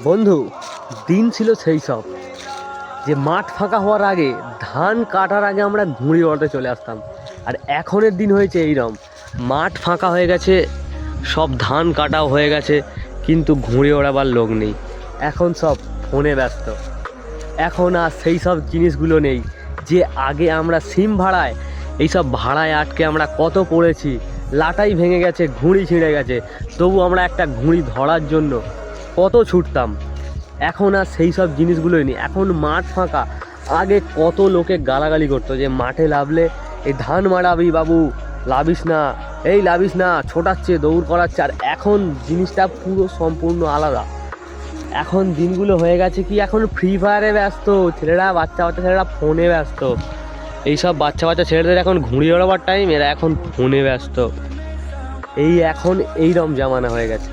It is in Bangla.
বন্ধু, দিন ছিল সেই সব যে মাঠ ফাঁকা হওয়ার আগে, ধান কাটার আগে আমরা ঘুড়ি ওড়াতে চলে আসতাম। আর এখনের দিন হয়েছে এইরকম, মাঠ ফাঁকা হয়ে গেছে, সব ধান কাটাও হয়ে গেছে, কিন্তু ঘুড়ি ওড়াবার লোক নেই। এখন সব ফোনে ব্যস্ত। এখন আর সেই সব জিনিসগুলো নেই যে আগে আমরা সিম ভাড়ায়, এইসব ভাড়ায় আটকে আমরা কত পড়েছি। লাটাই ভেঙে গেছে, ঘুড়ি ছিঁড়ে গেছে, তবু আমরা একটা ঘুড়ি ধরার জন্য কত ছুটতাম। এখন আর সেই সব জিনিসগুলোই নেই। এখন মাঠ ফাঁকা। আগে কত লোকে গালাগালি করতো যে মাঠে লাভলে এই ধান মারাবি বাবু, লাভিস না, এই লাভিস না, ছোটাচ্ছে, দৌড় করাচ্ছে। আর এখন জিনিসটা পুরো সম্পূর্ণ আলাদা। এখন দিনগুলো হয়ে গেছে কি, এখন ফ্রি ফায়ারে ব্যস্ত ছেলেরা, বাচ্চা বাচ্চা ছেলেরা ফোনে ব্যস্ত। এইসব বাচ্চা বাচ্চা ছেলেদের এখন ঘুড়ি ওড়াবার টাইম, এরা এখন ফোনে ব্যস্ত। এখন এইরকম জামানা হয়ে গেছে।